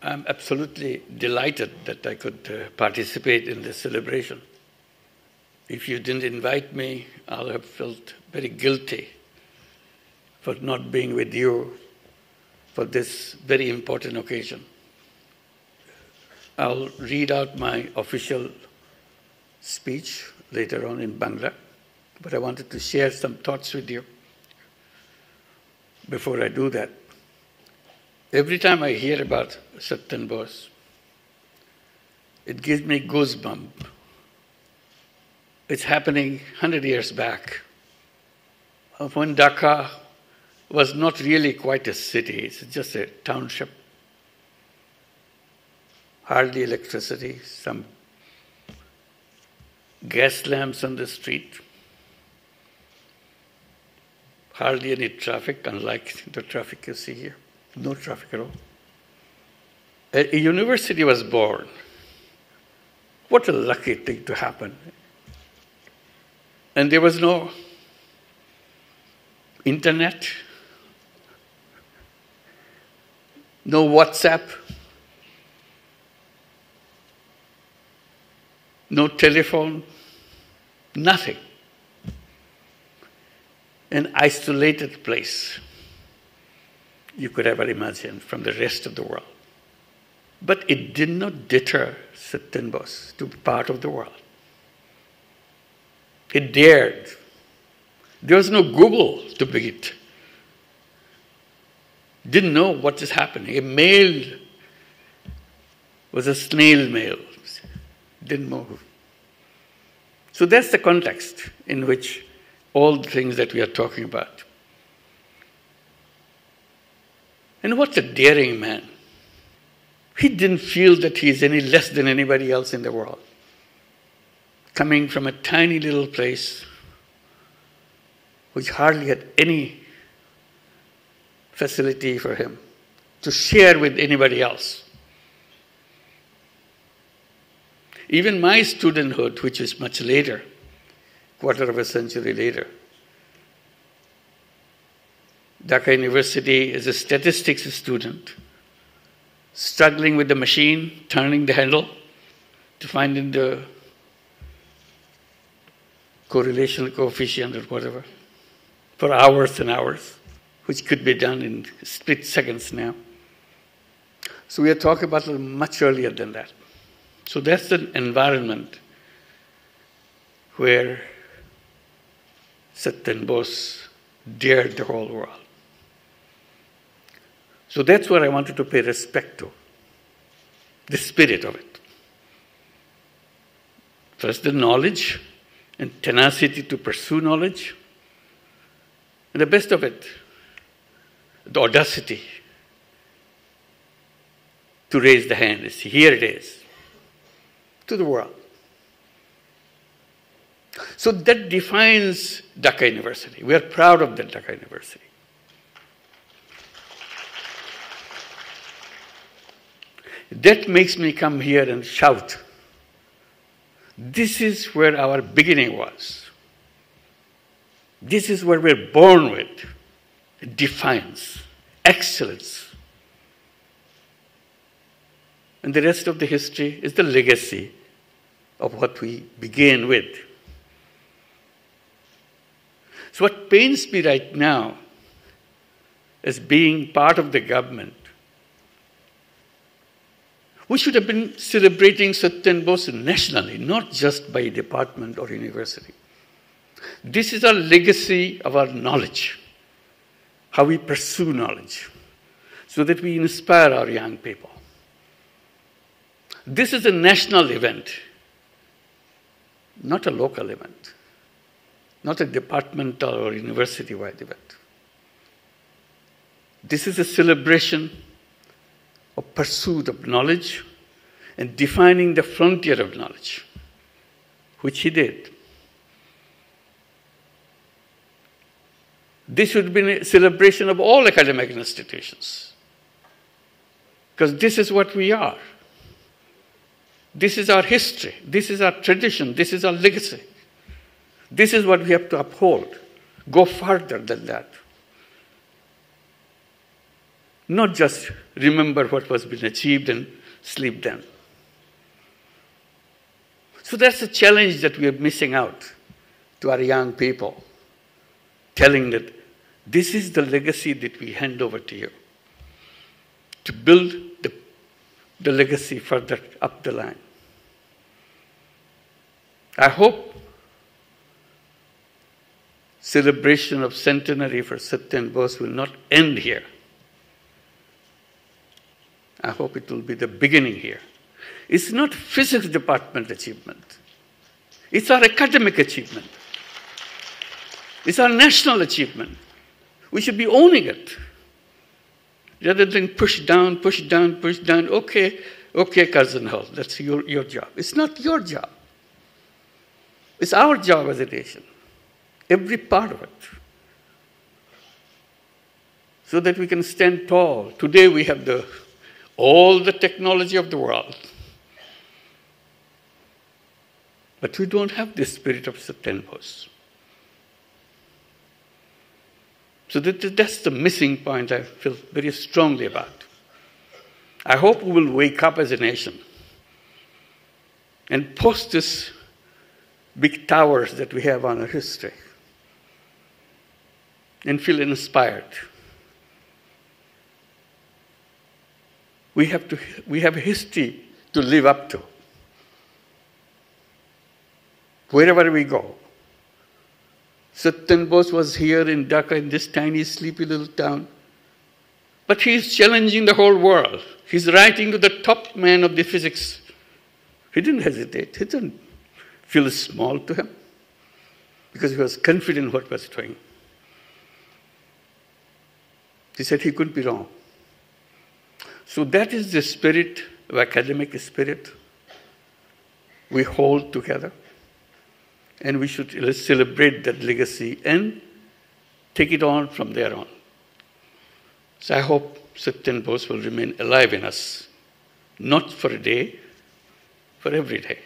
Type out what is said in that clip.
I'm absolutely delighted that I could participate in this celebration. If you didn't invite me, I'll have felt very guilty for not being with you for this very important occasion. I'll read out my official speech later on in Bangla, but I wanted to share some thoughts with you before I do that. Every time I hear about Satyam Bose, it gives me goosebumps. It's happening 100 years back, when Dhaka was not really quite a city, it's just a township. Hardly electricity, some gas lamps on the street. Hardly any traffic, unlike the traffic you see here. No traffic at all. A university was born. What a lucky thing to happen. And there was no internet, no WhatsApp, no telephone, nothing. An isolated place you could ever imagine from the rest of the world. But it did not deter Satyam Bose to be part of the world. It dared. There was no Google to beat. Didn't know what is happening. A mail was a snail mail. Didn't move. So that's the context in which all the things that we are talking about. And what a daring man. He didn't feel that he is any less than anybody else in the world. Coming from a tiny little place which hardly had any facility for him to share with anybody else. Even my studenthood, which is much later, quarter of a century later, Dhaka University is a statistics student, struggling with the machine, turning the handle to find in the correlation coefficient or whatever, for hours and hours, which could be done in split seconds now. So we are talking about much earlier than that. So that's an environment where Satyam Bose dared the whole world. So that's what I wanted to pay respect to, the spirit of it. First, the knowledge and tenacity to pursue knowledge, and the best of it, the audacity to raise the hand and say, here it is, to the world. So that defines Dhaka University. We are proud of that Dhaka University. That makes me come here and shout. This is where our beginning was. This is where we're born with. Defiance, excellence. And the rest of the history is the legacy of what we began with. So what pains me right now as being part of the government, we should have been celebrating Satyam Bose nationally, not just by department or university. This is our legacy of our knowledge, how we pursue knowledge, so that we inspire our young people. This is a national event, not a local event, not a departmental or university-wide event. This is a celebration of pursuit of knowledge and defining the frontier of knowledge, which he did. This should be a celebration of all academic institutions, because this is what we are. This is our history. This is our tradition. This is our legacy. This is what we have to uphold. Go further than that. not just remember what was been achieved and sleep then. So that's a challenge that we are missing out to our young people, telling that this is the legacy that we hand over to you, to build the legacy further up the line. I hope celebration of centenary for Satyen Bose will not end here. I hope it will be the beginning here. It's not physics department achievement. It's our academic achievement. It's our national achievement. We should be owning it. Rather than push down, push down, push down. Okay, Cousin Hall, that's your job. It's not your job. It's our job as a nation. Every part of it. So that we can stand tall. Today we have all the technology of the world. But we don't have the spirit of Satyen Bose. So that's the missing point I feel very strongly about. I hope we will wake up as a nation and post this big towers that we have on our history and feel inspired. We have a history to live up to. Wherever we go. Satyen Bose was here in Dhaka, in this tiny, sleepy little town. But he's challenging the whole world. He's writing to the top man of the physics. He didn't hesitate. He didn't feel small to him because he was confident in what he was doing. He said he couldn't be wrong. So that is the spirit, of academic spirit, we hold together. And we should celebrate that legacy and take it on from there on. So I hope Satyen Bose will remain alive in us, not for a day, for every day.